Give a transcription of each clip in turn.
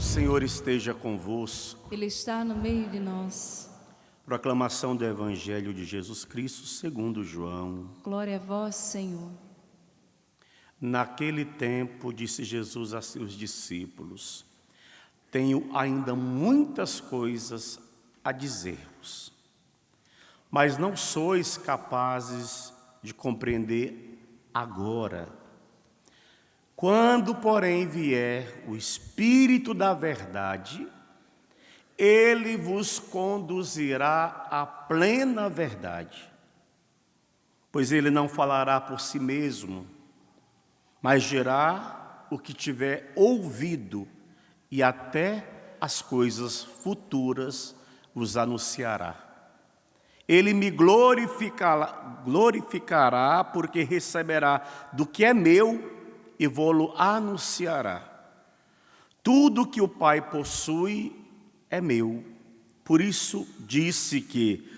Senhor esteja convosco. Ele está no meio de nós. Proclamação do Evangelho de Jesus Cristo segundo João. Glória a vós, Senhor. Naquele tempo, disse Jesus a seus discípulos: tenho ainda muitas coisas a dizer-vos, mas não sois capazes de compreender agora. Quando, porém, vier o Espírito da verdade, ele vos conduzirá à plena verdade, pois ele não falará por si mesmo, mas dirá o que tiver ouvido, e até as coisas futuras vos anunciará. Ele me glorificará, porque receberá do que é meu e vou-lo anunciará. Tudo que o Pai possui é meu. Por isso disse que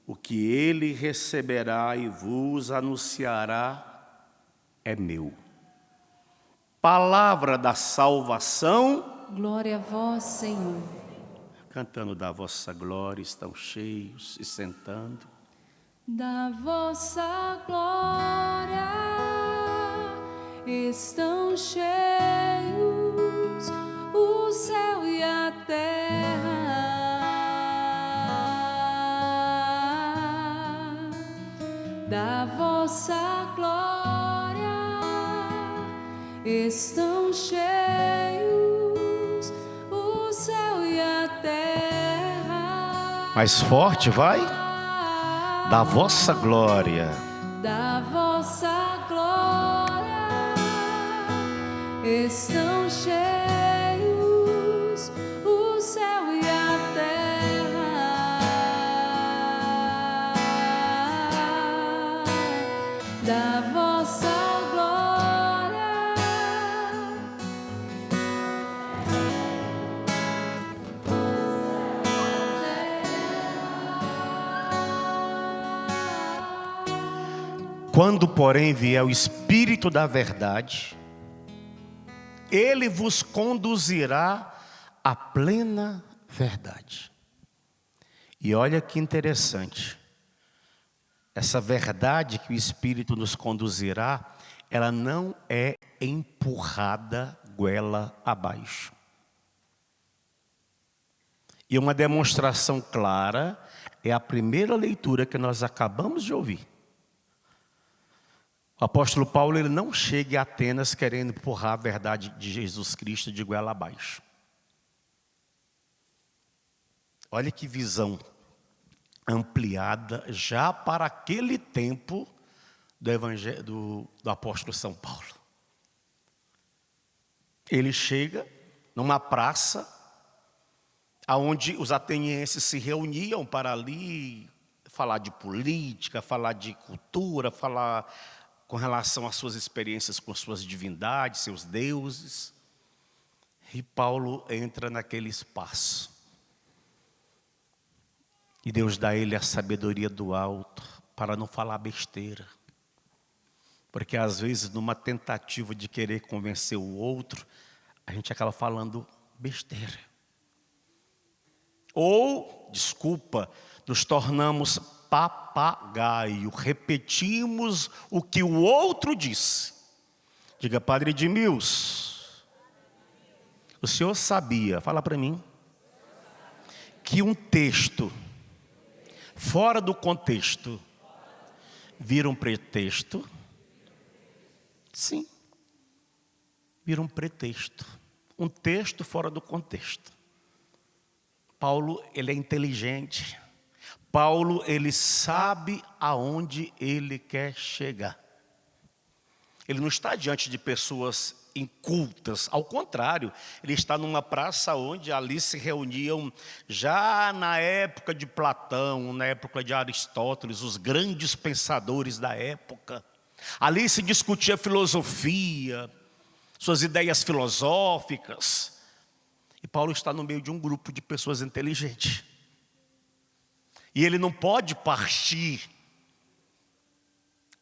o que ele receberá e vos anunciará é meu. Palavra da salvação. Glória a vós, Senhor. Cantando da vossa glória, estão cheios e sentando. Da vossa glória estão cheios o céu e a terra. Da vossa glória estão cheios o céu e a terra. Mais forte, vai. Da vossa glória. Da vossa glória estão cheios o céu e a terra. Da vossa glória. Quando, porém, vier o Espírito da verdade, ele vos conduzirá à plena verdade. E olha que interessante. Essa verdade que o Espírito nos conduzirá, ela não é empurrada goela abaixo. E uma demonstração clara é a primeira leitura que nós acabamos de ouvir. O apóstolo Paulo, ele não chega a Atenas querendo empurrar a verdade de Jesus Cristo de goela abaixo. Olha que visão ampliada já para aquele tempo do evangelho do apóstolo São Paulo. Ele chega numa praça onde os atenienses se reuniam para ali falar de política, falar de cultura, falar com relação às suas experiências com suas divindades, seus deuses. E Paulo entra naquele espaço. E Deus dá a ele a sabedoria do alto para não falar besteira. Porque às vezes numa tentativa de querer convencer o outro, a gente acaba falando besteira. Ou, desculpa, nos tornamos papagaio, repetimos o que o outro disse. Diga, Padre Edmilson, o senhor sabia, fala para mim, que um texto fora do contexto vira um pretexto? Sim, vira um pretexto. Um texto fora do contexto. Paulo, ele é inteligente. Paulo, ele sabe aonde ele quer chegar. Ele não está diante de pessoas incultas, ao contrário, ele está numa praça onde ali se reuniam já na época de Platão, na época de Aristóteles, os grandes pensadores da época. Ali se discutia filosofia, suas ideias filosóficas. E Paulo está no meio de um grupo de pessoas inteligentes. E ele não pode partir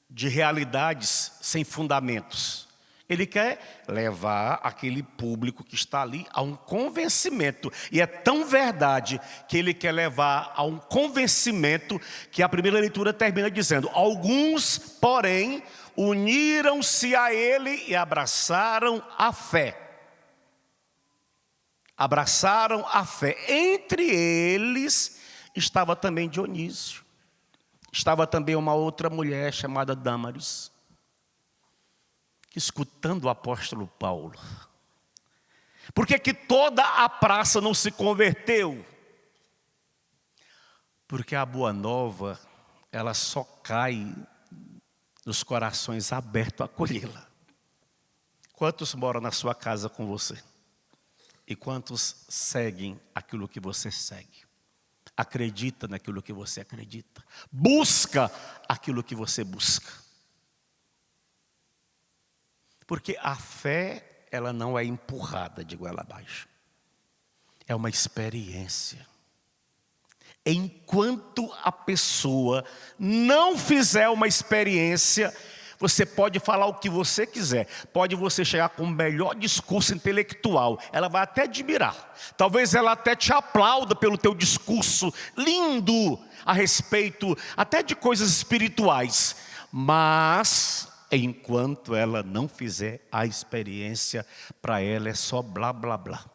de realidades sem fundamentos. Ele quer levar aquele público que está ali a um convencimento. E é tão verdade que ele quer levar a um convencimento que a primeira leitura termina dizendo: alguns, porém, uniram-se a ele e abraçaram a fé. Abraçaram a fé. Entre eles estava também Dionísio. Estava também uma outra mulher chamada Dâmaris, escutando o apóstolo Paulo. Por que toda a praça não se converteu? Porque a boa nova, ela só cai nos corações abertos a acolhê-la. Quantos moram na sua casa com você? E quantos seguem aquilo que você segue? Acredita naquilo que você acredita? Busca aquilo que você busca? Porque a fé, ela não é empurrada de goela abaixo. É uma experiência. Enquanto a pessoa não fizer uma experiência, você pode falar o que você quiser. Pode você chegar com o melhor discurso intelectual. Ela vai até admirar. Talvez ela até te aplauda pelo teu discurso lindo a respeito até de coisas espirituais. Mas enquanto ela não fizer a experiência, para ela é só blá, blá, blá.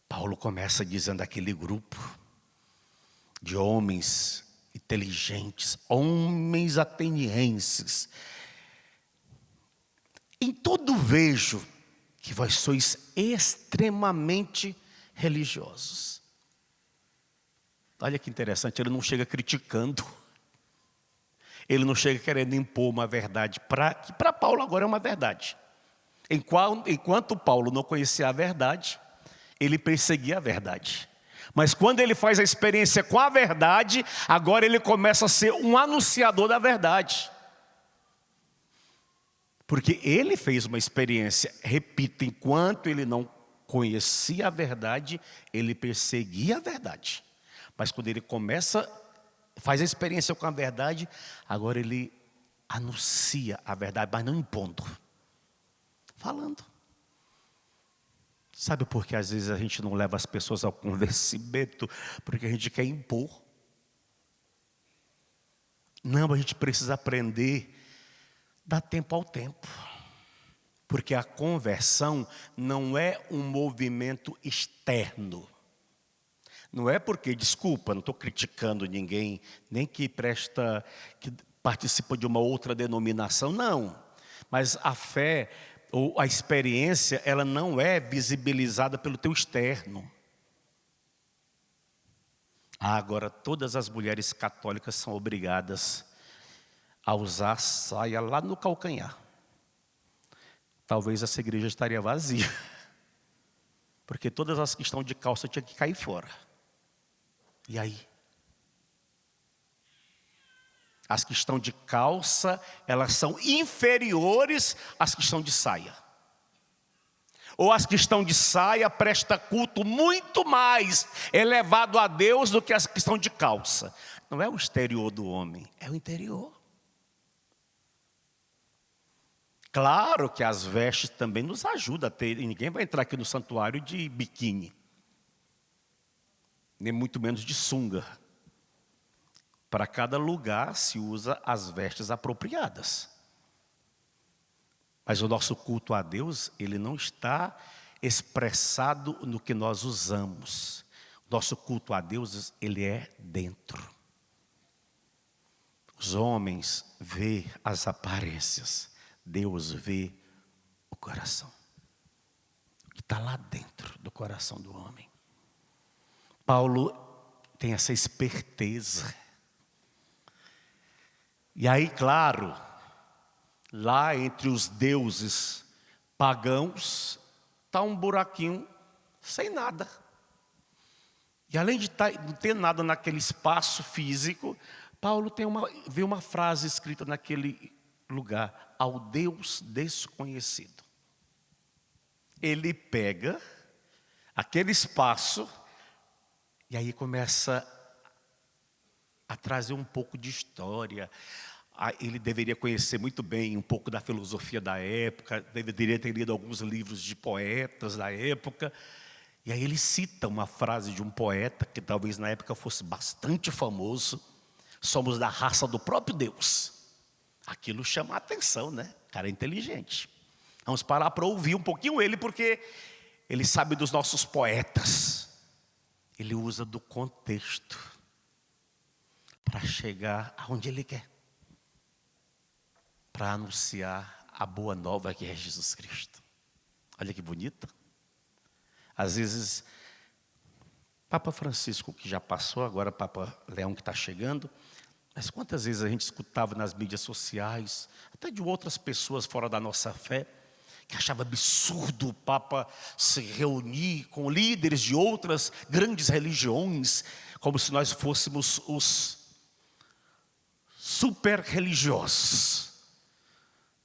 Paulo começa dizendo aquele grupo de homens inteligentes, homens atenienses. Em tudo vejo que vós sois extremamente religiosos. Olha que interessante, ele não chega criticando. Ele não chega querendo impor uma verdade que para Paulo agora é uma verdade. Enquanto Paulo não conhecia a verdade, ele perseguia a verdade. Mas quando ele faz a experiência com a verdade, agora ele começa a ser um anunciador da verdade. Porque ele fez uma experiência, repito, enquanto ele não conhecia a verdade, ele perseguia a verdade. Mas quando ele faz a experiência com a verdade, agora ele anuncia a verdade, mas não impondo, falando. Sabe por que às vezes a gente não leva as pessoas ao convencimento? Porque a gente quer impor. Não, a gente precisa aprender, dar tempo ao tempo. Porque a conversão não é um movimento externo. Não é porque, desculpa, não estou criticando ninguém, nem que participa de uma outra denominação, não. Mas a fé ou a experiência, ela não é visibilizada pelo teu externo. Agora, todas as mulheres católicas são obrigadas a usar saia lá no calcanhar. Talvez essa igreja estaria vazia. Porque todas as que estão de calça tinham que cair fora. E aí? As que estão de calça, elas são inferiores às que estão de saia. Ou as que estão de saia prestam culto muito mais elevado a Deus do que as que estão de calça. Não é o exterior do homem, é o interior. Claro que as vestes também nos ajudam a ter. Ninguém vai entrar aqui no santuário de biquíni. Nem muito menos de sunga. Para cada lugar se usa as vestes apropriadas. Mas o nosso culto a Deus, ele não está expressado no que nós usamos. Nosso culto a Deus, ele é dentro. Os homens vê as aparências, Deus vê o coração. O que está lá dentro do coração do homem. Paulo tem essa esperteza. E aí, claro, lá entre os deuses pagãos, está um buraquinho sem nada. E além de não ter nada naquele espaço físico, Paulo vê uma frase escrita naquele lugar: ao Deus desconhecido. Ele pega aquele espaço e aí começa a trazer um pouco de história. ele deveria conhecer muito bem um pouco da filosofia da época, deveria ter lido alguns livros de poetas da época. E aí ele cita uma frase de um poeta, que talvez na época fosse bastante famoso: somos da raça do próprio Deus. Aquilo chama a atenção, né? O cara é inteligente. Vamos parar para ouvir um pouquinho ele, porque ele sabe dos nossos poetas. Ele usa do contexto para chegar aonde ele quer, para anunciar a boa nova que é Jesus Cristo. Olha que bonito. Às vezes, Papa Francisco, que já passou, agora Papa Leão que está chegando, mas quantas vezes a gente escutava nas mídias sociais, até de outras pessoas fora da nossa fé, que achava absurdo o Papa se reunir com líderes de outras grandes religiões, como se nós fôssemos os super religiosos.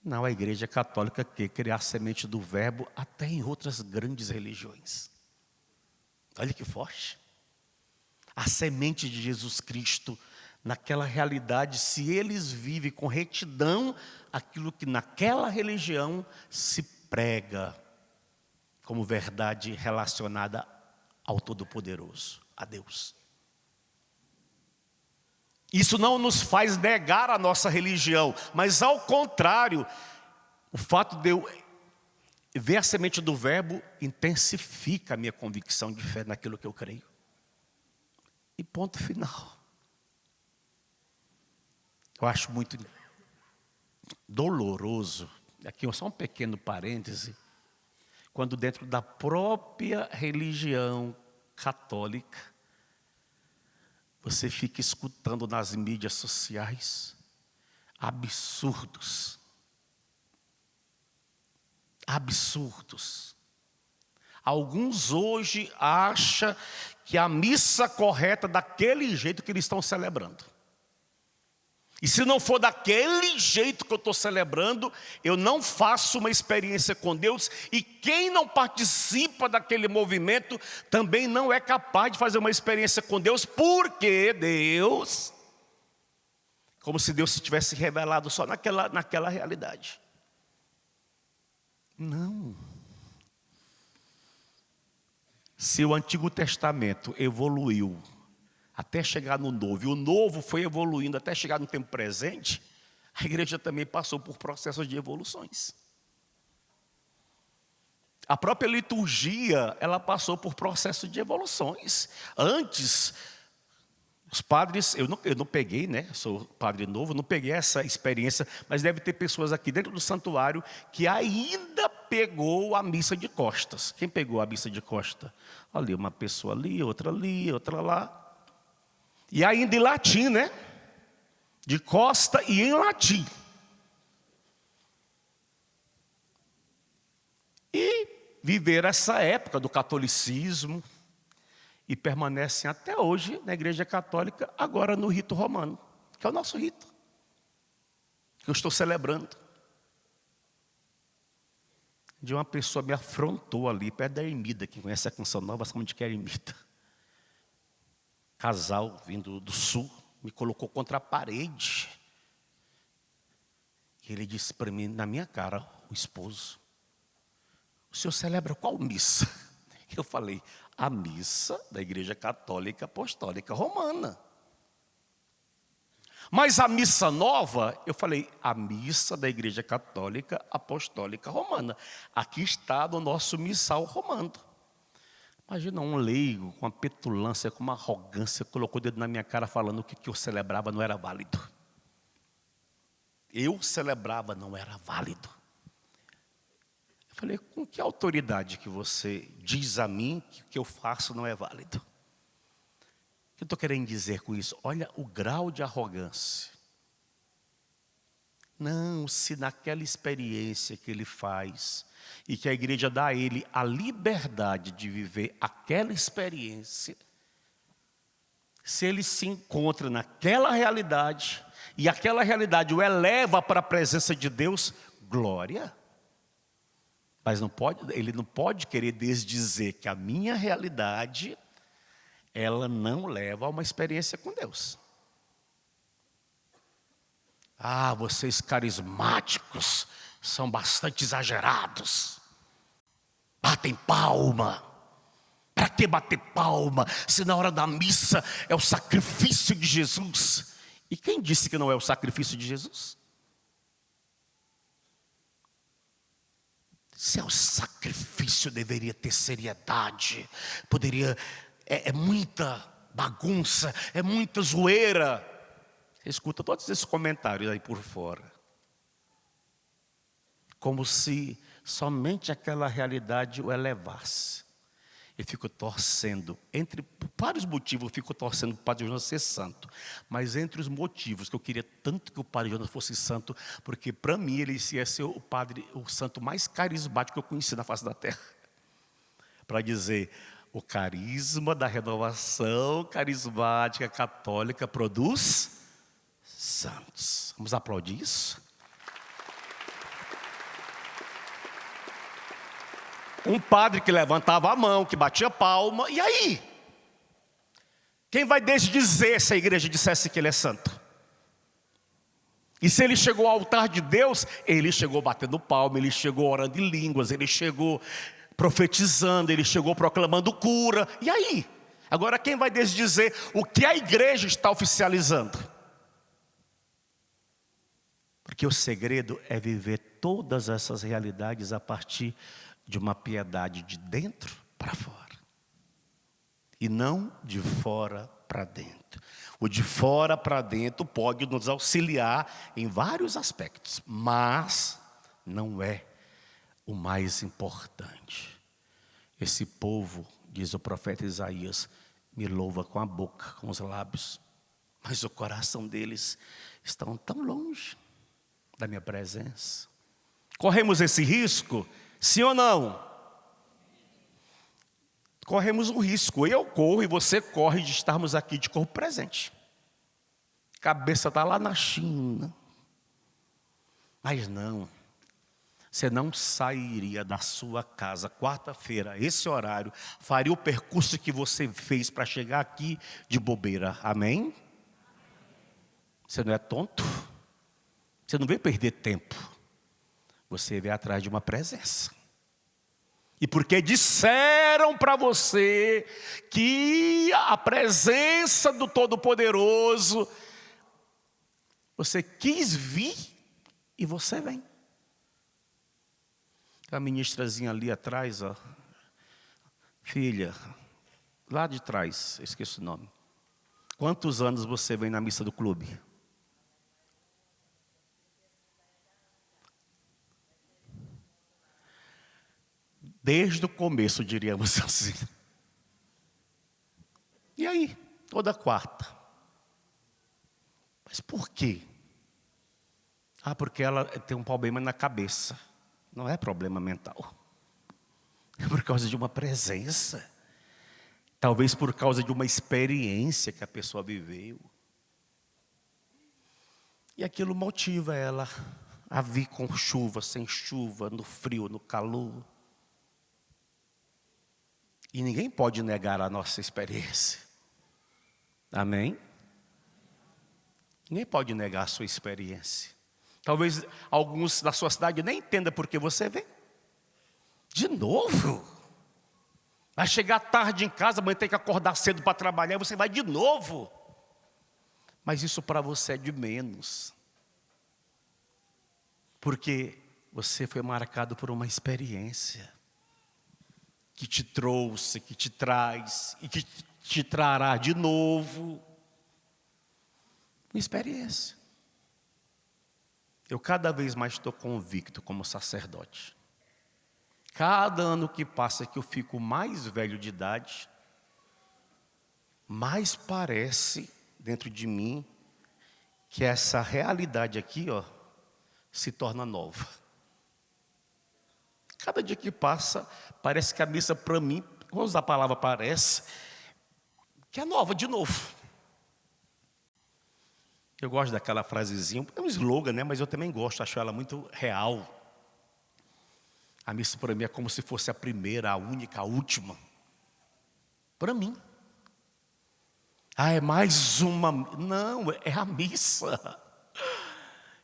Não, a Igreja Católica quer criar a semente do verbo até em outras grandes religiões. Olha que forte. A semente de Jesus Cristo, naquela realidade, se eles vivem com retidão aquilo que naquela religião se prega como verdade relacionada ao Todo-Poderoso, a Deus. Isso não nos faz negar a nossa religião, mas ao contrário, o fato de eu ver a semente do verbo intensifica a minha convicção de fé naquilo que eu creio. E ponto final. Eu acho muito doloroso, aqui só um pequeno parêntese, quando dentro da própria religião católica, você fica escutando nas mídias sociais absurdos. Absurdos. Alguns hoje acham que a missa correta é daquele jeito que eles estão celebrando. E se não for daquele jeito que eu estou celebrando, eu não faço uma experiência com Deus. E quem não participa daquele movimento também não é capaz de fazer uma experiência com Deus, porque Deus, como se Deus se tivesse revelado só naquela realidade. Não. Se o Antigo Testamento evoluiu até chegar no Novo, e o Novo foi evoluindo até chegar no tempo presente, a igreja também passou por processos de evoluções. A própria liturgia, ela passou por processos de evoluções. Antes, os padres, eu não peguei, né? Sou padre novo, não peguei essa experiência, mas deve ter pessoas aqui dentro do santuário que ainda pegou a missa de costas. Quem pegou a missa de costas? Ali, uma pessoa ali, outra lá. E ainda em latim, né? De costa e em latim. E viver essa época do catolicismo e permanecem até hoje na Igreja Católica, agora no rito romano, que é o nosso rito, que eu estou celebrando. De uma pessoa me afrontou ali, perto da ermida, quem conhece a Canção Nova, sabe onde que é a ermida. Casal vindo do sul, me colocou contra a parede. E ele disse para mim, na minha cara, o esposo: o senhor celebra qual missa? Eu falei, a missa da Igreja Católica Apostólica Romana. Mas a missa nova, eu falei, a missa da Igreja Católica Apostólica Romana. Aqui está no nosso missal romano. Imagina um leigo com uma petulância, com uma arrogância, colocou o dedo na minha cara falando que o que eu celebrava não era válido. Eu celebrava, não era válido. Eu falei, com que autoridade que você diz a mim que o que eu faço não é válido? O que eu estou querendo dizer com isso? Olha o grau de arrogância. Não, se naquela experiência que ele faz, e que a igreja dá a ele a liberdade de viver aquela experiência, se ele se encontra naquela realidade, e aquela realidade o eleva para a presença de Deus, glória. Mas ele não pode querer desdizer que a minha realidade, ela não leva a uma experiência com Deus. Ah, vocês carismáticos são bastante exagerados. Batem palma. Para que bater palma se na hora da missa é o sacrifício de Jesus? E quem disse que não é o sacrifício de Jesus? Se é o sacrifício, deveria ter seriedade. Poderia, é muita bagunça, é muita zoeira. Você escuta todos esses comentários aí por fora. Como se somente aquela realidade o elevasse. Eu fico torcendo, entre vários motivos, eu fico torcendo para o Padre Jonas ser santo. Mas entre os motivos que eu queria tanto que o Padre Jonas fosse santo, porque para mim ele ia ser o santo mais carismático que eu conheci na face da terra. Para dizer, o carisma da renovação carismática católica produz santos. Vamos aplaudir isso? Um padre que levantava a mão, que batia palma, e aí? Quem vai desdizer se a igreja dissesse que ele é santo? E se ele chegou ao altar de Deus, ele chegou batendo palma, ele chegou orando em línguas, ele chegou profetizando, ele chegou proclamando cura, e aí? Agora quem vai desdizer o que a igreja está oficializando? Porque o segredo é viver todas essas realidades a partir de uma piedade de dentro para fora. E não de fora para dentro. O de fora para dentro pode nos auxiliar em vários aspectos, mas não é o mais importante. Esse povo, diz o profeta Isaías, me louva com a boca, com os lábios, mas o coração deles está tão longe da minha presença. Corremos esse risco? Sim ou não? Corremos o risco, eu corro e você corre de estarmos aqui de corpo presente. Cabeça está lá na China. Mas não, você não sairia da sua casa quarta-feira, esse horário, faria o percurso que você fez para chegar aqui de bobeira, amém? Você não é tonto? Você não veio perder tempo. Você veio atrás de uma presença. E porque disseram para você que a presença do Todo-Poderoso, você quis vir e você vem. A ministrazinha ali atrás, ó, filha, lá de trás, eu esqueço o nome. Quantos anos você vem na missa do clube? Desde o começo, diríamos assim. E aí, toda quarta. Mas por quê? Ah, porque ela tem um problema na cabeça. Não é problema mental. É por causa de uma presença. Talvez por causa de uma experiência que a pessoa viveu. E aquilo motiva ela a vir com chuva, sem chuva, no frio, no calor. E ninguém pode negar a nossa experiência. Amém? Ninguém pode negar a sua experiência. Talvez alguns da sua cidade nem entendam por que você vem. De novo? Vai chegar tarde em casa, amanhã tem que acordar cedo para trabalhar, e você vai de novo. Mas isso para você é de menos. Porque você foi marcado por uma experiência que te trouxe, que te traz e que te trará de novo. Uma experiência. Eu cada vez mais estou convicto como sacerdote. Cada ano que passa que eu fico mais velho de idade, mais parece dentro de mim que essa realidade aqui, ó, se torna nova. Cada dia que passa, parece que a missa para mim, vamos usar a palavra parece, que é nova de novo. Eu gosto daquela frasezinha, é um slogan, né? Mas eu também gosto, acho ela muito real. A missa para mim é como se fosse a primeira, a única, a última. Para mim. Ah, é mais uma. Não, é a missa.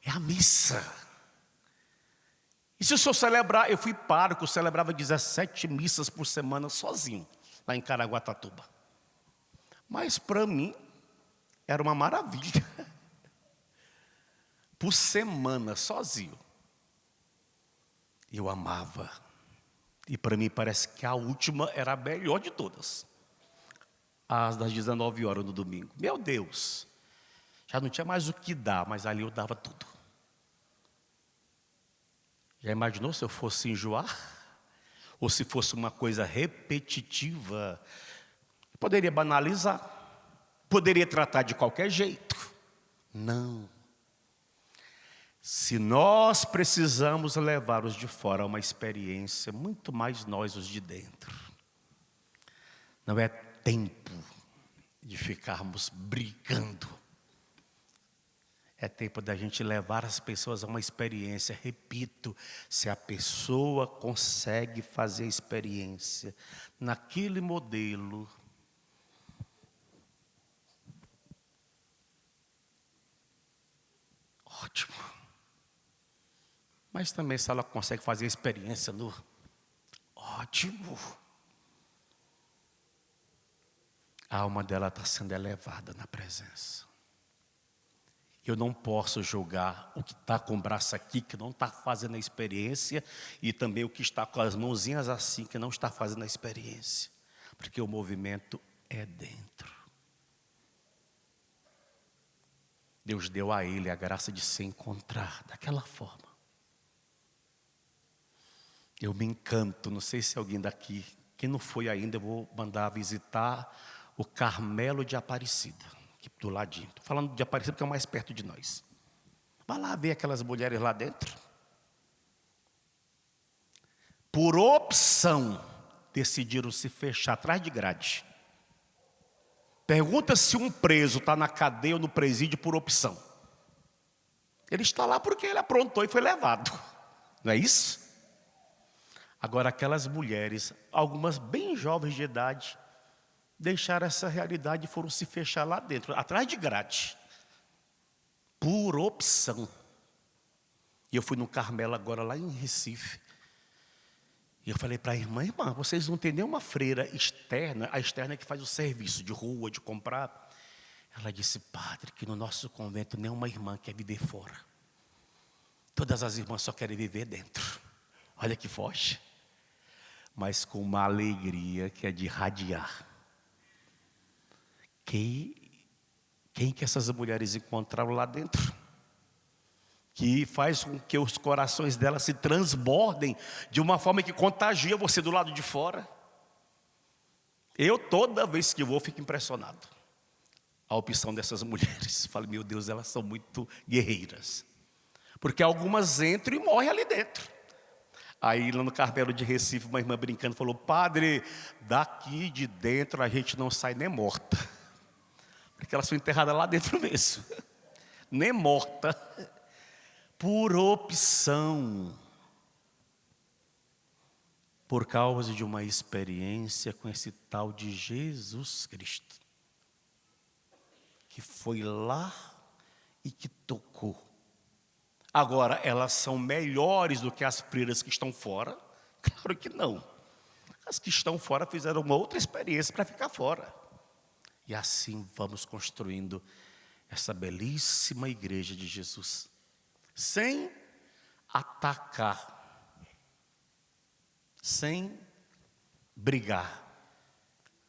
É a missa. E se o senhor celebrar, eu fui pároco, eu celebrava 17 missas por semana sozinho, lá em Caraguatatuba. Mas para mim, era uma maravilha. Por semana, sozinho. Eu amava. E para mim parece que a última era a melhor de todas. Às das 19 horas no domingo. Meu Deus. Já não tinha mais o que dar, mas ali eu dava tudo. Já imaginou se eu fosse enjoar? Ou se fosse uma coisa repetitiva? Poderia banalizar. Poderia tratar de qualquer jeito. Não. Se nós precisamos levar os de fora a uma experiência, muito mais nós os de dentro. Não é tempo de ficarmos brigando. É tempo da gente levar as pessoas a uma experiência. Repito, se a pessoa consegue fazer a experiência naquele modelo, ótimo. Mas também se ela consegue fazer a experiência no ótimo. A alma dela está sendo elevada na presença. Eu não posso julgar o que está com o braço aqui, que não está fazendo a experiência, e também o que está com as mãozinhas assim, que não está fazendo a experiência. Porque o movimento é dentro. Deus deu a ele a graça de se encontrar daquela forma. Eu me encanto, não sei se alguém daqui, quem não foi ainda, eu vou mandar visitar o Carmelo de Aparecida, aqui do ladinho. Estou falando de Aparecida porque é o mais perto de nós. Vai lá ver aquelas mulheres lá dentro. Por opção, decidiram se fechar atrás de grade. Pergunta se um preso está na cadeia ou no presídio por opção. Ele está lá porque ele aprontou e foi levado. Não é isso? Agora aquelas mulheres, algumas bem jovens de idade, deixaram essa realidade e foram se fechar lá dentro, atrás de grade. Por opção. E eu fui no Carmelo agora, lá em Recife. E eu falei para a irmã, vocês não têm nenhuma freira externa, a externa é que faz o serviço de rua, de comprar. Ela disse, padre, que no nosso convento nenhuma irmã quer viver fora. Todas as irmãs só querem viver dentro. Olha que foge. Mas com uma alegria que é de irradiar. Quem que essas mulheres encontraram lá dentro? Que faz com que os corações delas se transbordem de uma forma que contagia você do lado de fora. Eu, toda vez que vou, fico impressionado. A opção dessas mulheres. Falo, meu Deus, elas são muito guerreiras. Porque algumas entram e morrem ali dentro. Aí lá no Carmelo de Recife, uma irmã brincando falou, padre, daqui de dentro a gente não sai nem morta. Porque elas são enterradas lá dentro mesmo. Nem morta. Por opção. Por causa de uma experiência com esse tal de Jesus Cristo. Que foi lá e que tocou. Agora, elas são melhores do que as freiras que estão fora? Claro que não. As que estão fora fizeram uma outra experiência para ficar fora. E assim vamos construindo essa belíssima igreja de Jesus. Sem atacar. Sem brigar.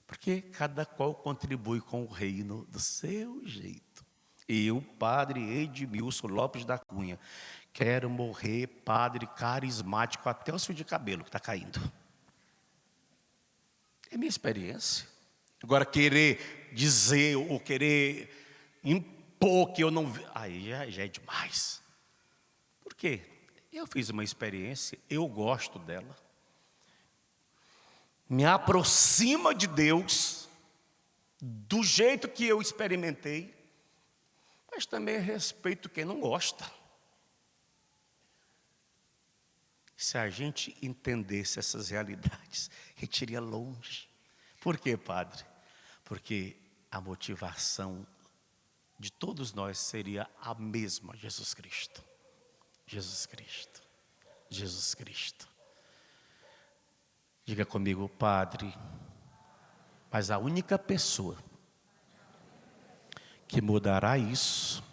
Porque cada qual contribui com o reino do seu jeito. Eu, padre Edmilson Lopes da Cunha, quero morrer padre carismático até os fios de cabelo que está caindo. É minha experiência. Agora querer dizer ou querer impor que eu não... Aí já é demais. Por quê? Eu fiz uma experiência, eu gosto dela. Me aproxima de Deus do jeito que eu experimentei. Mas também respeito quem não gosta. Se a gente entendesse essas realidades, a gente iria longe. Por quê, padre? Porque a motivação de todos nós seria a mesma: Jesus Cristo. Jesus Cristo. Jesus Cristo. Diga comigo: Padre, mas a única pessoa que mudará isso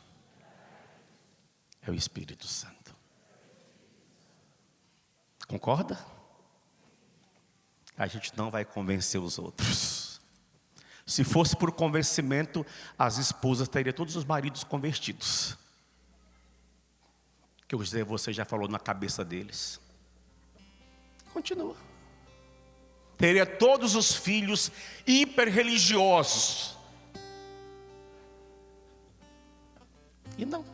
é o Espírito Santo. Concorda? A gente não vai convencer os outros. Se fosse por convencimento, as esposas teriam todos os maridos convertidos. Que você já falou na cabeça deles. Continua. Teria todos os filhos hiper religiosos. E não.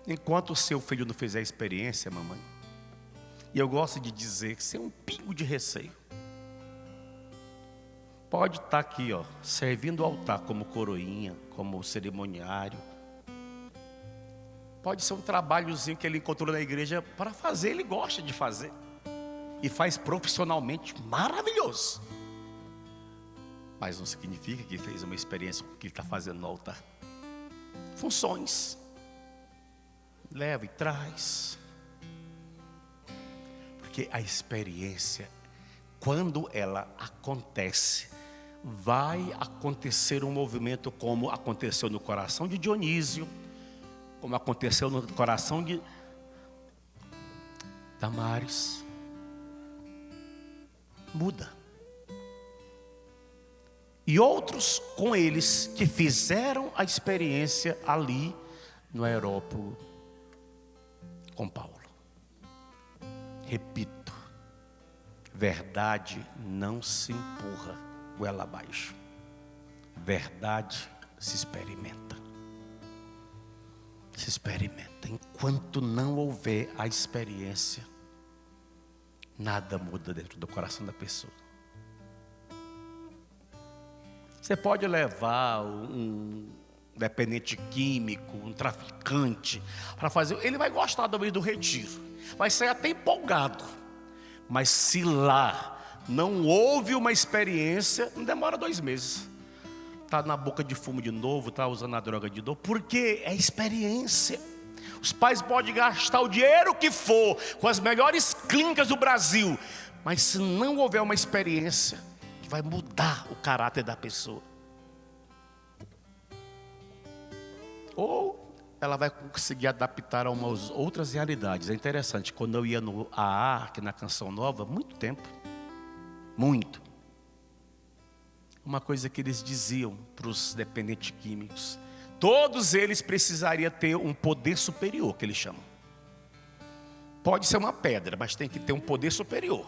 Enquanto o seu filho não fizer a experiência, mamãe, e eu gosto de dizer que sem um pingo de receio, pode estar aqui, ó, servindo o altar como coroinha, como cerimoniário. Pode ser um trabalhozinho que ele encontrou na igreja para fazer, ele gosta de fazer. E faz profissionalmente, maravilhoso. Mas não significa que fez uma experiência com o que ele está fazendo no altar. Funções. Leva e traz. Porque a experiência, quando ela acontece, vai acontecer um movimento como aconteceu no coração de Dionísio, como aconteceu no coração de Damares. Muda. E outros com eles que fizeram a experiência ali no aerópago com Paulo. Repito, verdade não se empurra goela abaixo. Verdade se experimenta. Se experimenta. Enquanto não houver a experiência, nada muda dentro do coração da pessoa. Você pode levar um dependente químico, um traficante, para fazer. Ele vai gostar talvez do retiro, vai sair até empolgado. Mas se lá não houve uma experiência, não demora 2 meses. Está na boca de fumo de novo, está usando a droga de novo, porque é experiência. Os pais podem gastar o dinheiro que for, com as melhores clínicas do Brasil, mas se não houver uma experiência que vai mudar o caráter da pessoa, ou ela vai conseguir adaptar a umas outras realidades. É interessante, quando eu ia no AA, aqui na Canção Nova, muito tempo, muito, uma coisa que eles diziam para os dependentes químicos: todos eles precisariam ter um poder superior, que eles chamam. Pode ser uma pedra, mas tem que ter um poder superior.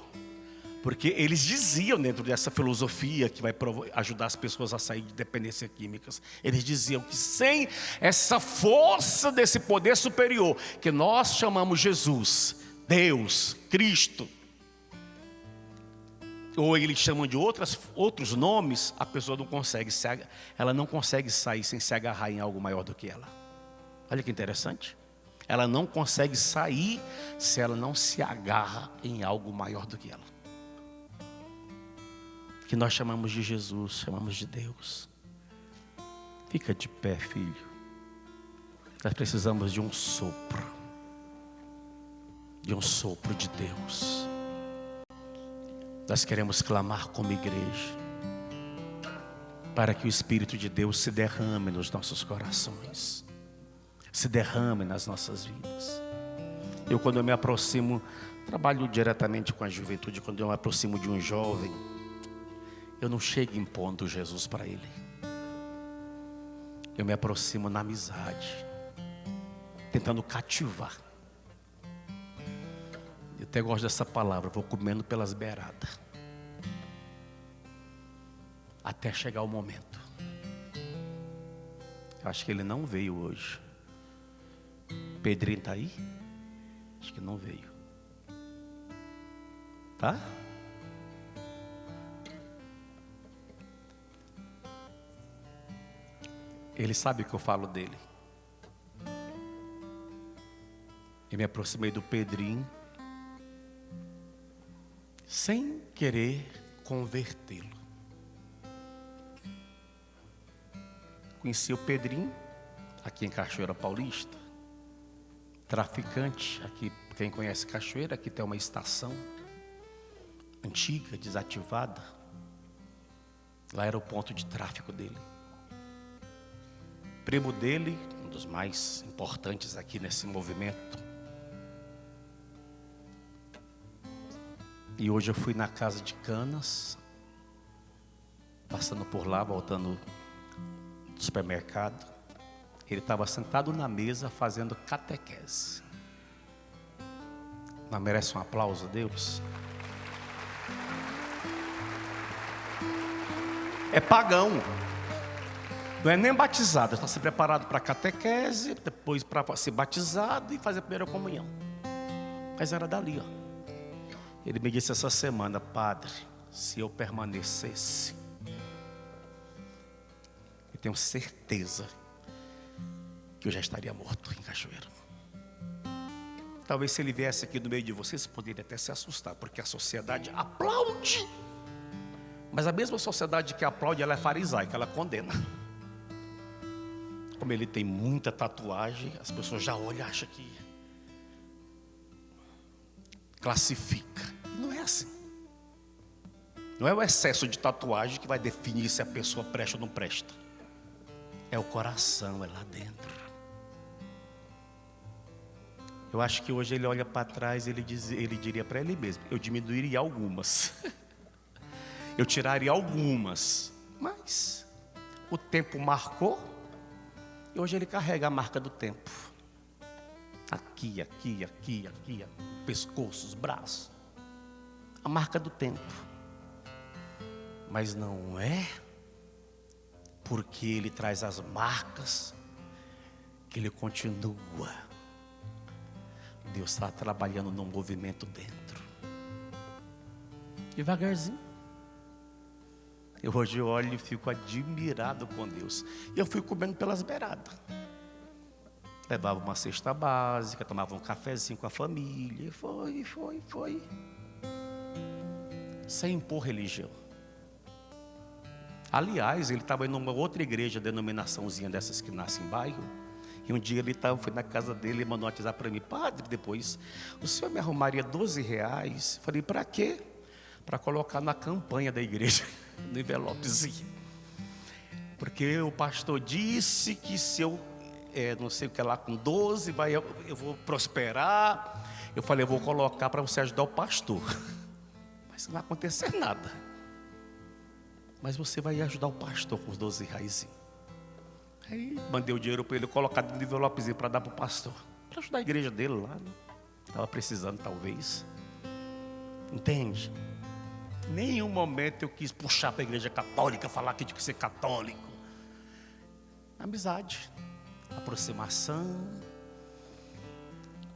Porque eles diziam, dentro dessa filosofia que vai ajudar as pessoas a sair de dependências químicas, eles diziam que sem essa força desse poder superior, que nós chamamos Jesus, Deus, Cristo, ou eles chamam de outros nomes, a pessoa não consegue ela não consegue sair sem se agarrar em algo maior do que ela. Olha que interessante. Ela não consegue sair se ela não se agarra em algo maior do que ela. Que nós chamamos de Jesus, chamamos de Deus. Fica de pé, filho. Nós precisamos de um sopro. De um sopro de Deus. Nós queremos clamar como igreja, para que o Espírito de Deus se derrame nos nossos corações, se derrame nas nossas vidas. Quando eu me aproximo, trabalho diretamente com a juventude, quando eu me aproximo de um jovem, eu não chego impondo Jesus para ele. Eu me aproximo na amizade, tentando cativar. Eu até gosto dessa palavra, vou comendo pelas beiradas, até chegar o momento. Eu acho que ele não veio hoje. Pedrinho está aí? Acho que não veio. Tá? Ele sabe que eu falo dele. Eu me aproximei do Pedrinho, sem querer convertê-lo. Conheci o Pedrinho, aqui em Cachoeira Paulista. Traficante, aqui, quem conhece Cachoeira, aqui tem uma estação antiga, desativada. Lá era o ponto de tráfico dele. Primo dele, um dos mais importantes aqui nesse movimento. E hoje eu fui na casa de Canas, passando por lá, voltando do supermercado. Ele estava sentado na mesa fazendo catequese. Não merece um aplauso, Deus? É pagão. Não é nem batizado, está se preparado para a catequese, depois para ser batizado e fazer a primeira comunhão. Mas era dali, ó. Ele me disse essa semana: padre, se eu permanecesse, eu tenho certeza que eu já estaria morto em Cachoeira. Talvez se ele viesse aqui no meio de vocês, poderia até se assustar, porque a sociedade aplaude. Mas a mesma sociedade que aplaude, ela é farisaica, ela condena. Como ele tem muita tatuagem, as pessoas já olham e acham que classifica. E não é assim. Não é o excesso de tatuagem que vai definir se a pessoa presta ou não presta. É o coração, é lá dentro. Eu acho que hoje ele olha para trás e ele diria para ele mesmo: eu diminuiria algumas. Eu tiraria algumas. Mas o tempo marcou. E hoje ele carrega a marca do tempo. Aqui, pescoços, braços. A marca do tempo. Mas não é porque ele traz as marcas que ele continua. Deus está trabalhando num movimento dentro. Devagarzinho. Eu hoje olho e fico admirado com Deus. E eu fui comendo pelas beiradas. Levava uma cesta básica, tomava um cafezinho com a família. E foi. Sem impor religião. Aliás, ele estava em uma outra igreja, denominaçãozinha dessas que nasce em bairro. E um dia fui na casa dele e mandou um WhatsApp para mim: padre, depois, o senhor me arrumaria R$12? Falei: para quê? Para colocar na campanha da igreja, no envelopezinho. Porque o pastor disse que se eu, não sei o que lá, com 12, eu vou prosperar. Eu falei: eu vou colocar para você ajudar o pastor. Mas não vai acontecer nada. Mas você vai ajudar o pastor com os R$12. Aí mandei o dinheiro para ele colocar no envelopezinho para dar para o pastor. Para ajudar a igreja dele lá, né? Estava precisando talvez. Entende? Nenhum momento eu quis puxar para a igreja católica, falar que tinha que ser católico. Amizade, aproximação,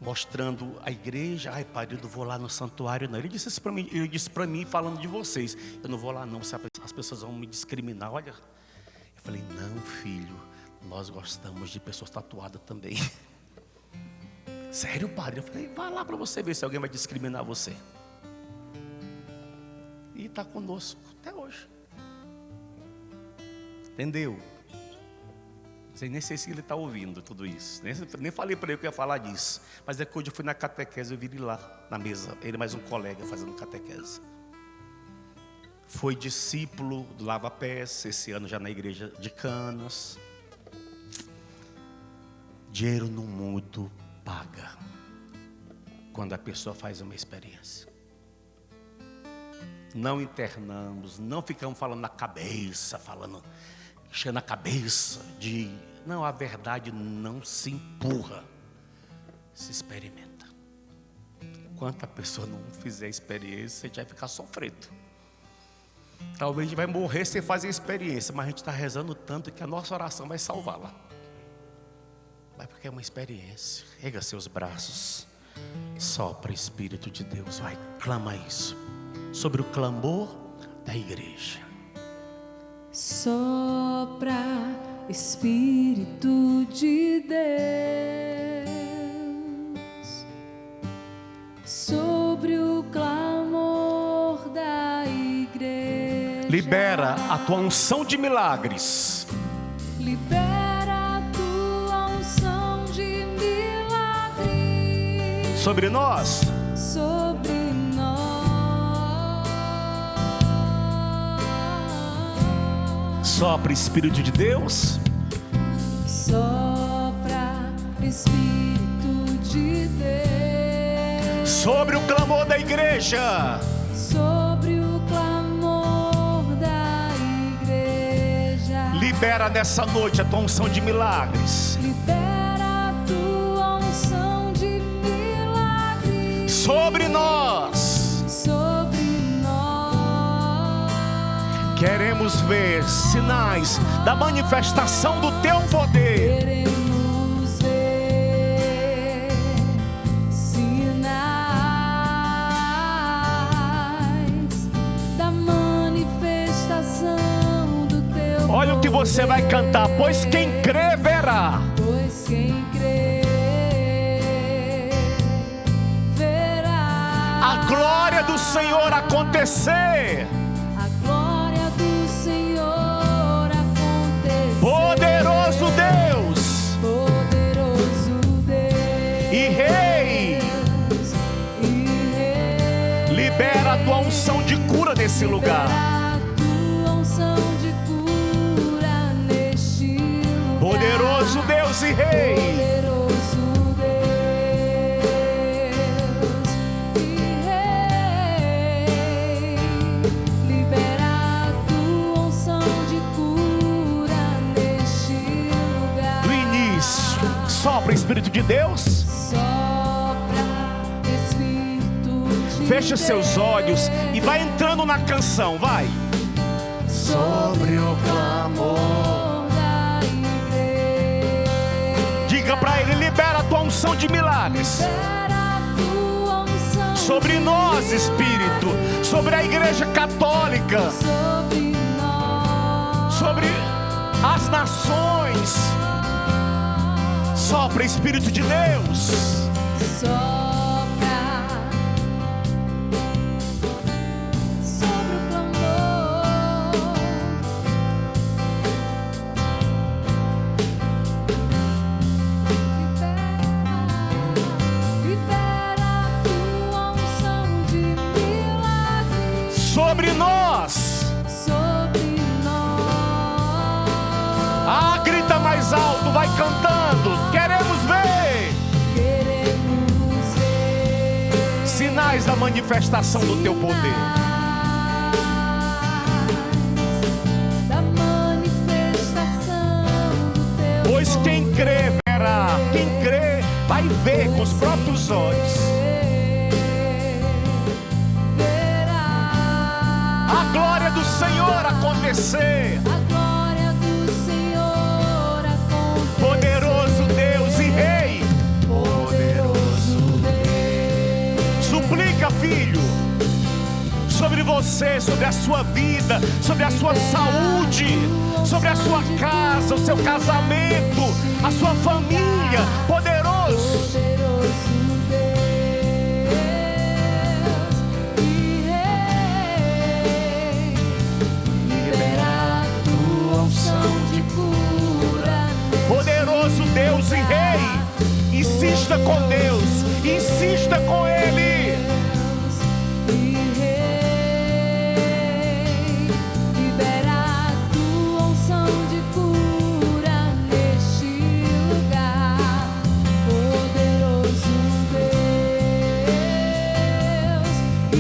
mostrando a igreja. Ai, padre, eu não vou lá no santuário não. Ele disse isso para mim, falando de vocês: eu não vou lá não, as pessoas vão me discriminar. Olha, eu falei: não, filho, nós gostamos de pessoas tatuadas também. Sério, padre? Eu falei: vai lá para você ver se alguém vai discriminar você. E está conosco até hoje. Entendeu? Nem sei se ele está ouvindo tudo isso. Nem falei para ele que eu ia falar disso. Mas é que hoje eu fui na catequese, eu vi ele lá na mesa. Ele mais um colega fazendo catequese. Foi discípulo do Lava Pés, esse ano já na igreja de Canas. Dinheiro no mundo paga quando a pessoa faz uma experiência. Não internamos, não ficamos falando na cabeça, enchendo a cabeça de... Não, a verdade não se empurra, se experimenta. Enquanto a pessoa não fizer experiência, a gente vai ficar sofrendo. Talvez a gente vai morrer sem fazer experiência, mas a gente está rezando tanto que a nossa oração vai salvá-la. Vai porque é uma experiência. Erga seus braços, sopra Espírito de Deus, vai, clama isso. Sobre o clamor da igreja. Sopra Espírito de Deus sobre o clamor da igreja. Libera a tua unção de milagres. libera a tua unção de milagres sobre nós. sobre nós. Sopra, Espírito de Deus. Sopra, Espírito de Deus, Sobre o clamor da igreja. sobre o clamor da igreja. Libera nessa noite a tua unção de milagres. Libera a tua unção de milagres Sobre nós. sobre nós. Queremos ver sinais da manifestação do teu poder. Queremos ver sinais da manifestação do teu Olha o que você vai cantar. Pois quem crê verá. Pois quem crê verá A glória do Senhor acontecer. a glória do Senhor acontecer. Poderoso Deus Poderoso Deus e Rei. e Rei. Libera a tua unção de cura nesse lugar. Libera a tua unção de cura neste lugar. Poderoso Deus e Rei. Poderoso Deus e Rei. Libera a tua unção de cura neste lugar. Do início, sopra, Espírito de Deus. Sopra, Espírito de Fecha seus olhos e vai entrando na canção, vai. Sobre o clamor. da igreja. Diga pra ele, libera a tua unção de milagres. Libera a tua unção Sobre nós, Espírito. Sobre a igreja católica. sobre nós. Sobre as nações. Sopra, Espírito de Deus. Sopra sobre o clamor. Libera a tua unção de milagres Sobre nós. sobre nós. Ah, grita mais alto, vai cantando. Queremos ver Queremos ver sinais da manifestação do teu poder. da manifestação do teu Pois quem crê verá. Quem crê vai ver com os próprios olhos. verá A glória do Senhor acontecer. a glória do Senhor acontecer. Poderoso Deus e Rei. Poderoso Deus. Suplica, filho, sobre você, sobre a sua vida, sobre a sua saúde, sobre a sua casa, o seu casamento, a sua família. Poderoso. Poderoso Deus e Rei. Libera a tua unção de cura. Poderoso Deus e Rei. Insista com Deus, insista com Ele. E Rei. Libera a tua unção de cura neste lugar. Poderoso Deus e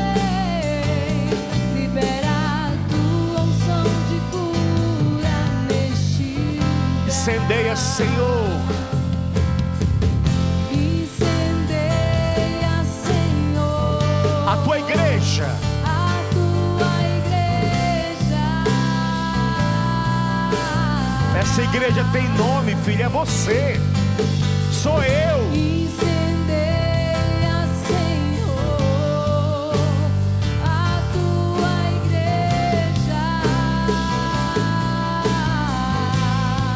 Rei. Libera a tua unção de cura neste lugar. Incendeia, Senhor. Incendeia, Senhor, A tua igreja. a tua igreja. Essa igreja tem nome, filho, é você. Sou eu. Incendeia, Senhor, a tua igreja.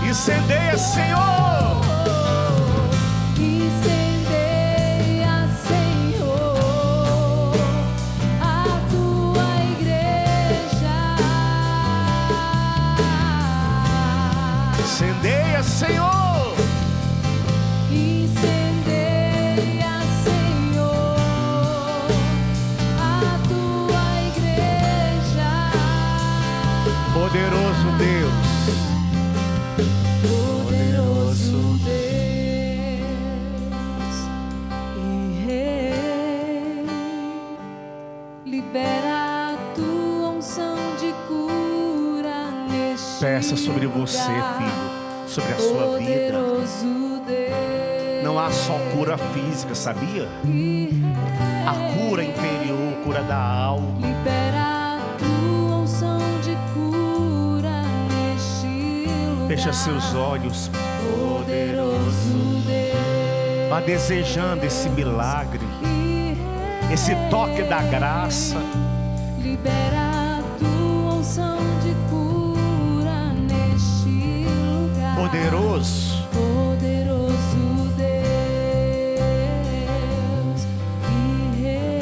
Incendeia, Senhor. Incendeia, Senhor, a tua igreja. sobre você, filho, sobre a sua vida. Não há só cura física, sabia? A cura interior, cura da alma. Libera a tua unção de cura neste lugar. Fecha seus olhos. Poderoso Deus. Vá desejando esse milagre, esse toque da graça. Libera a tua unção de cura neste lugar. Poderoso. Poderoso Deus e Rei.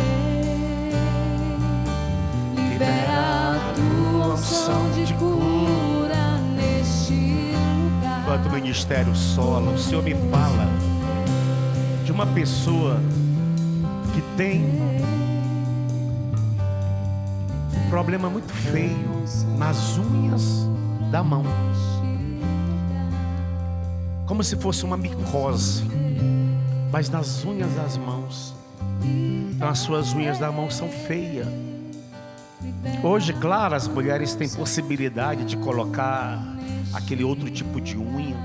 Libera a tua unção de cura neste lugar. Enquanto o ministério sola, o Senhor me fala de uma pessoa que tem um problema muito feio nas unhas da mão, como se fosse uma micose, mas nas unhas das mãos. Então as suas unhas da mão são feias. Hoje, claro, as mulheres têm possibilidade de colocar aquele outro tipo de unha,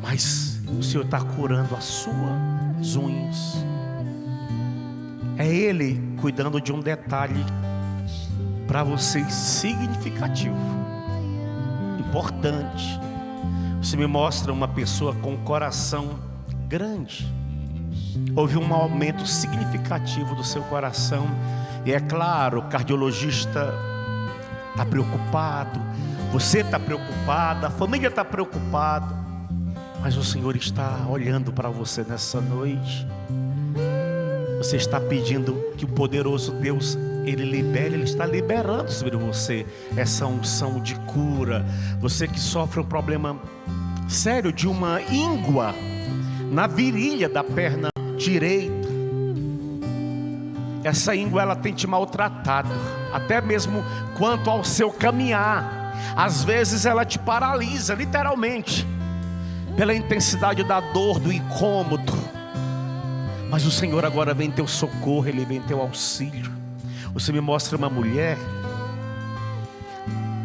mas o Senhor está curando as suas unhas. É Ele cuidando de um detalhe para vocês significativo, importante. Você me mostra uma pessoa com um coração grande. Houve um aumento significativo do seu coração. E é claro, o cardiologista está preocupado, você está preocupada, a família está preocupada, mas o Senhor está olhando para você nessa noite. Você está pedindo que o poderoso Deus, Ele libere, Ele está liberando sobre você essa unção de cura. Você que sofre um problema sério de uma íngua na virilha da perna direita. Essa íngua, ela tem te maltratado, até mesmo quanto ao seu caminhar. Às vezes ela te paralisa, literalmente, pela intensidade da dor, do incômodo. Mas o Senhor agora vem em teu socorro, Ele vem em teu auxílio. Você me mostra uma mulher,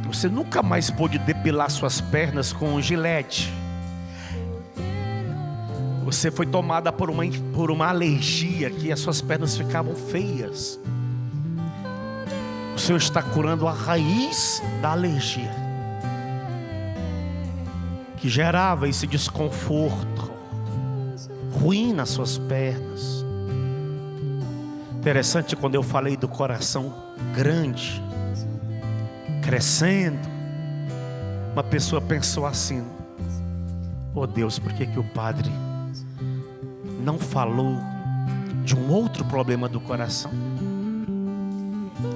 você nunca mais pôde depilar suas pernas com um gilete. Você foi tomada por uma alergia, que as suas pernas ficavam feias. O Senhor está curando a raiz da alergia, que gerava esse desconforto ruim nas suas pernas. Interessante, quando eu falei do coração grande, crescendo, uma pessoa pensou assim: oh Deus, por que o padre não falou de um outro problema do coração?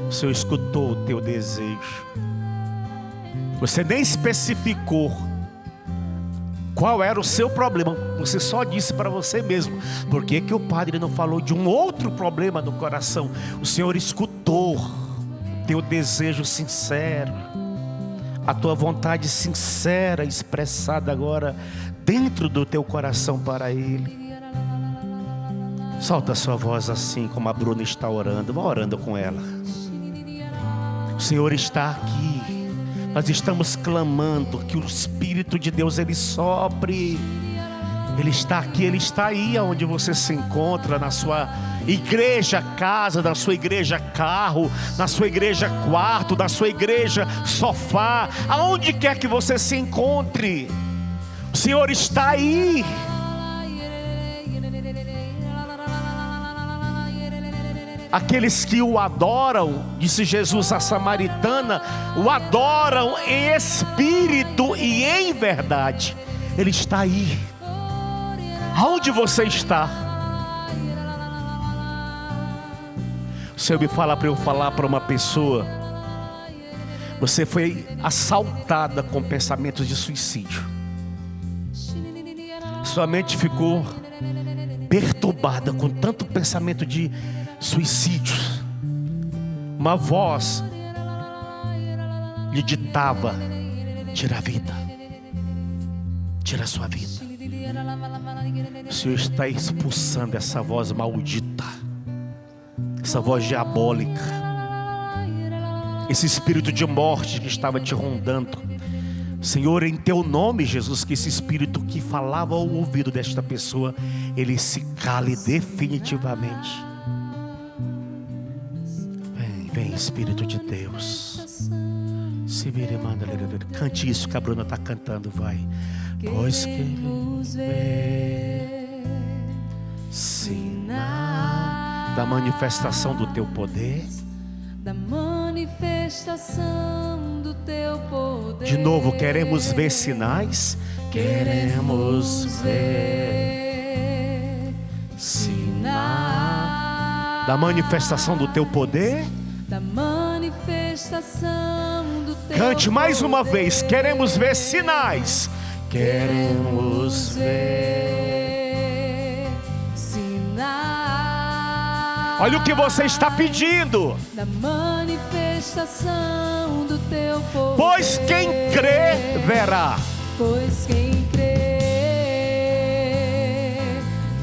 O Senhor escutou o teu desejo. Você nem especificou qual era o seu problema. Você só disse para você mesmo: por que o padre não falou de um outro problema no coração? O Senhor escutou teu desejo sincero, a tua vontade sincera expressada agora dentro do teu coração para Ele. Solta a sua voz assim como a Bruna está orando. Vá orando com ela. O Senhor está aqui. Nós estamos clamando que o Espírito de Deus, Ele sopre. Ele está aqui, Ele está aí onde você se encontra, na sua igreja casa, na sua igreja carro, na sua igreja quarto, na sua igreja sofá, aonde quer que você se encontre, o Senhor está aí. Aqueles que o adoram, disse Jesus à samaritana, o adoram em espírito e em verdade. Ele está aí. Aonde você está? O Senhor me fala para eu falar para uma pessoa: você foi assaltada com pensamentos de suicídio. Sua mente ficou perturbada com tanto pensamento de suicídio. Uma voz lhe ditava: tira a vida, tira a sua vida. O Senhor está expulsando essa voz maldita, essa voz diabólica. esse espírito de morte que estava te rondando. Senhor, em teu nome, Jesus, que esse espírito que falava ao ouvido desta pessoa, ele se cale definitivamente. Vem, Espírito de Deus. Se vire, manda, cante isso que a Bruna está cantando, vai. Pois queremos ver sinal da manifestação do teu poder. Da manifestação do teu poder. De novo, queremos ver sinais. Queremos ver sinal da manifestação do teu poder. Da manifestação do teu Cante mais uma poder. vez. Queremos ver sinais. Queremos ver sinal. Olha o que você está pedindo. Da manifestação do teu poder. Pois quem crê, verá. Pois quem crê,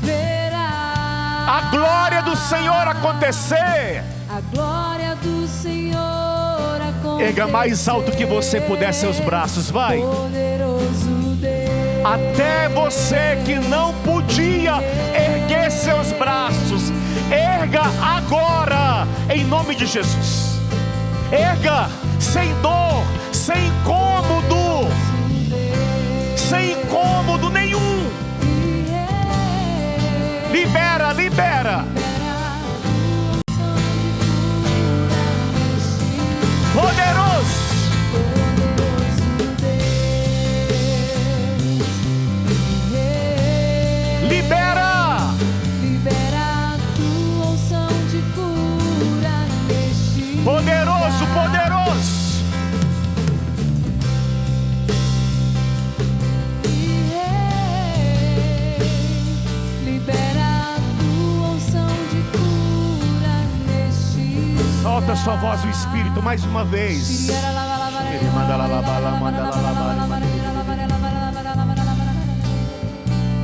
verá. A glória do Senhor acontecer. A glória do Senhor acontecer. Erga mais alto que você puder seus braços, vai. Poderoso Deus. Até você que não podia erguer seus braços, erga agora, em nome de Jesus. Erga sem dor, sem incômodo, sem incômodo nenhum. Libera, libera. Poderoso. Libera. Libera a tua unção de cura neste Poderoso, lugar. poderoso. Libera a tua unção de cura neste lugar. Solta sua voz, o Espírito, mais uma vez.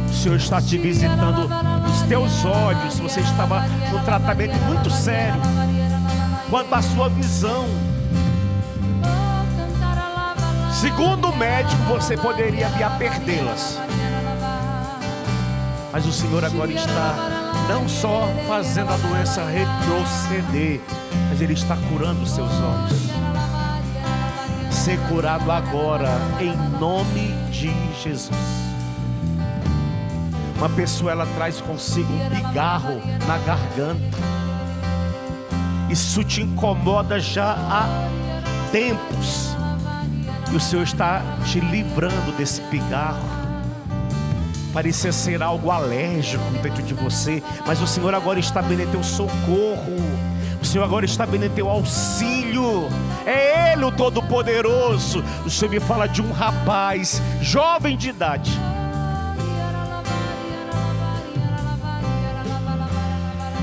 O Senhor está te visitando nos teus olhos. Você estava num tratamento muito sério quanto à sua visão. Segundo o médico, você poderia vir a perdê-las. Mas o Senhor agora está não só fazendo a doença retroceder, mas Ele está curando os seus olhos. Ser curado agora, em nome de Jesus. Uma pessoa, ela traz consigo um pigarro na garganta. Isso te incomoda já há tempos. E o Senhor está te livrando desse pigarro. Parecia ser algo alérgico dentro de você, mas o Senhor agora está vindo em teu socorro. O Senhor agora está vindo em teu auxílio. É Ele o Todo-Poderoso. O Senhor me fala de um rapaz jovem de idade,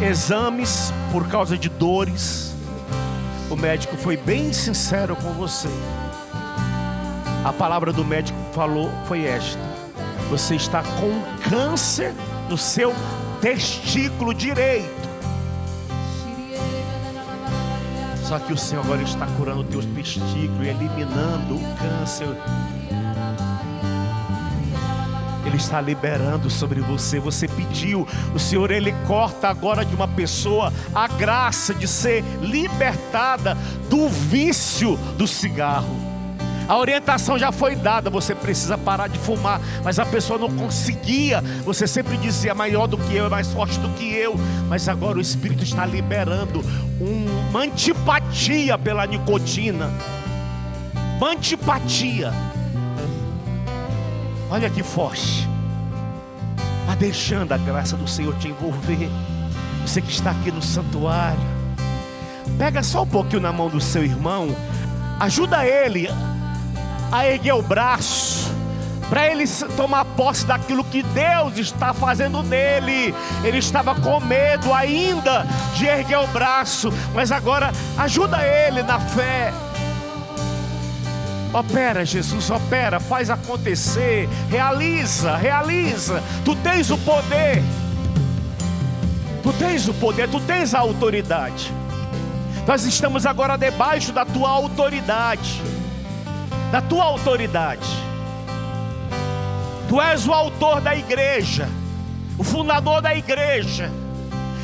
exames por causa de dores. O médico foi bem sincero com você. A palavra do médico falou foi esta: você está com câncer no seu testículo direito. Só que o Senhor agora está curando o teu testículo e eliminando o câncer. Ele está liberando sobre você. Você pediu, o Senhor, Ele corta agora de uma pessoa a graça de ser libertada do vício do cigarro. A orientação já foi dada, você precisa parar de fumar, mas a pessoa não conseguia. Você sempre dizia: maior do que eu, é mais forte do que eu. Mas agora o Espírito está liberando uma antipatia pela nicotina. Uma antipatia. Olha que forte. Vá deixando a graça do Senhor te envolver. Você que está aqui no santuário, pega só um pouquinho na mão do seu irmão. Ajuda ele a erguer o braço, para ele tomar posse daquilo que Deus está fazendo nele. Ele estava com medo ainda de erguer o braço, mas agora ajuda ele na fé. Opera, Jesus, opera, faz acontecer, realiza. Tu tens o poder, tu tens a autoridade. Nós estamos agora debaixo da tua autoridade. Da tua autoridade. Tu és o autor da igreja, o fundador da igreja.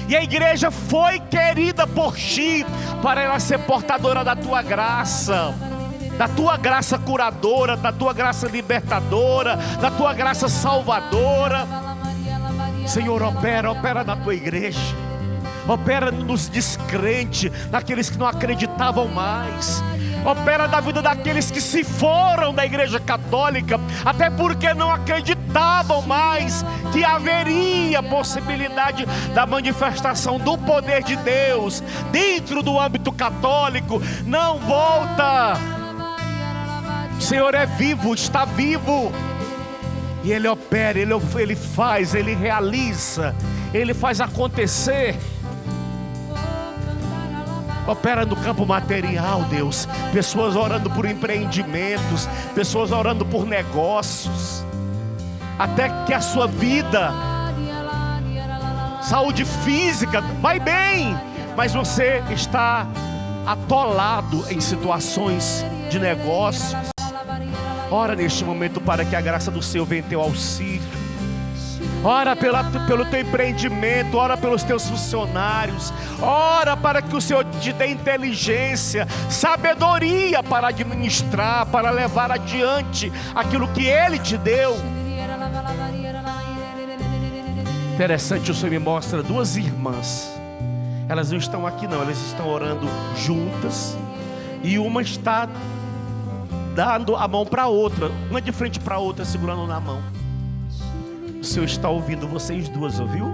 E a igreja foi querida por ti, para ela ser portadora da tua graça. Da tua graça curadora, da tua graça libertadora, da tua graça salvadora. Senhor, opera na tua igreja. Opera nos descrentes, naqueles que não acreditavam mais. Opera na vida daqueles que se foram da igreja católica, até porque não acreditavam mais que haveria possibilidade da manifestação do poder de Deus dentro do âmbito católico. Não volta. O Senhor é vivo, está vivo. E Ele opera, Ele faz, Ele realiza, Ele faz acontecer. Opera no campo material, Deus. Pessoas orando por empreendimentos, pessoas orando por negócios, até que a sua vida, saúde física, vai bem, mas você está atolado em situações de negócios. Ora neste momento para que a graça do Senhor venha em teu auxílio. Ora pelo teu empreendimento, ora pelos teus funcionários, ora para que o Senhor te dê inteligência, sabedoria para administrar, para levar adiante aquilo que Ele te deu. Interessante, o Senhor me mostra duas irmãs. Elas não estão aqui não, elas estão orando juntas. E uma está dando a mão para a outra, uma de frente para a outra, segurando na mão. O Senhor está ouvindo vocês duas, ouviu?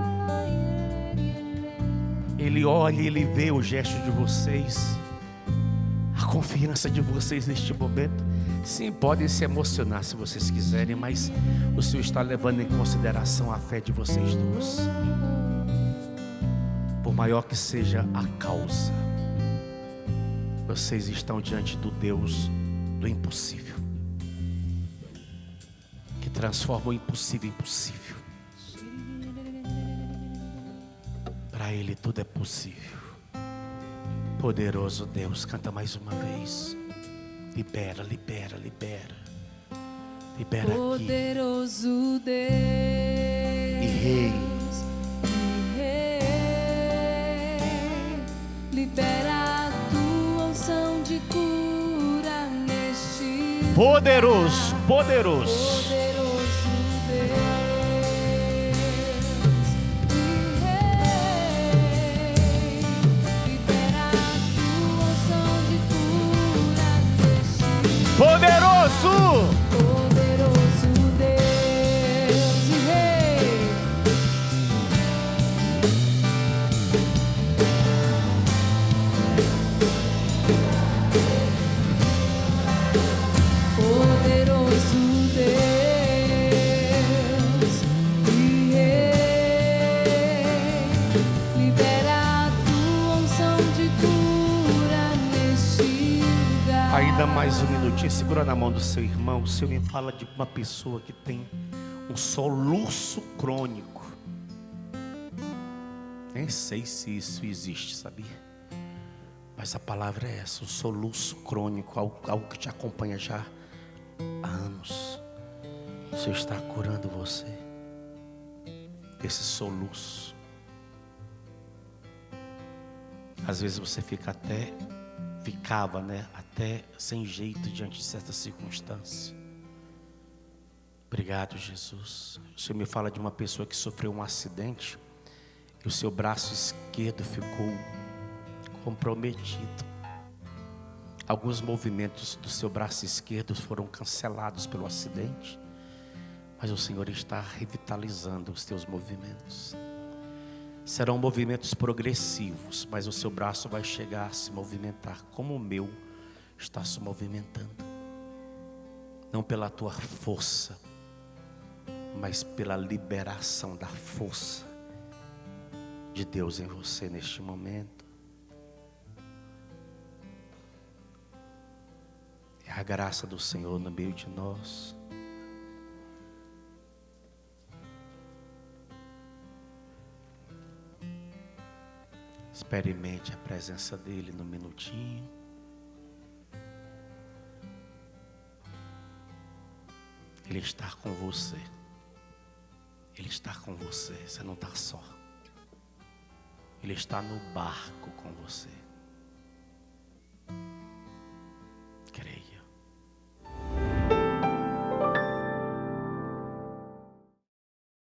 Ele olha e Ele vê o gesto de vocês, a confiança de vocês neste momento. Sim, podem se emocionar se vocês quiserem, mas o Senhor está levando em consideração a fé de vocês duas. Por maior que seja a causa, vocês estão diante do Deus do impossível, que transforma o impossível em possível. Para Ele tudo é possível. Poderoso Deus, canta mais uma vez. Libera, libera, libera. Libera aqui. Poderoso Deus E Rei, libera a tua unção de cura neste poderoso, poderoso. poderoso Deus e Rei, libera a tua unção de cura neste Poderoso. poderoso Deus e Rei. Poderoso Deus e Rei, libera a tua unção de cura neste lugar. Ainda mais um minutinho, segura na mão do seu irmão. O Senhor me fala de uma pessoa que tem um soluço crônico. Nem sei se isso existe, sabia? Mas a palavra é essa, um soluço crônico, algo que te acompanha já há anos. O Senhor está curando você desse soluço. Às vezes você ficava, até sem jeito diante de certas circunstâncias. Obrigado, Jesus. O Senhor me fala de uma pessoa que sofreu um acidente e o seu braço esquerdo ficou comprometido. Alguns movimentos do seu braço esquerdo foram cancelados pelo acidente, mas o Senhor está revitalizando os teus movimentos. Serão movimentos progressivos, mas o seu braço vai chegar a se movimentar como o meu está se movimentando. Não pela tua força, mas pela liberação da força de Deus em você neste momento. É a graça do Senhor no meio de nós. Experimente a presença dele no minutinho. Ele está com você. Ele está com você. Você não está só. Ele está no barco com você.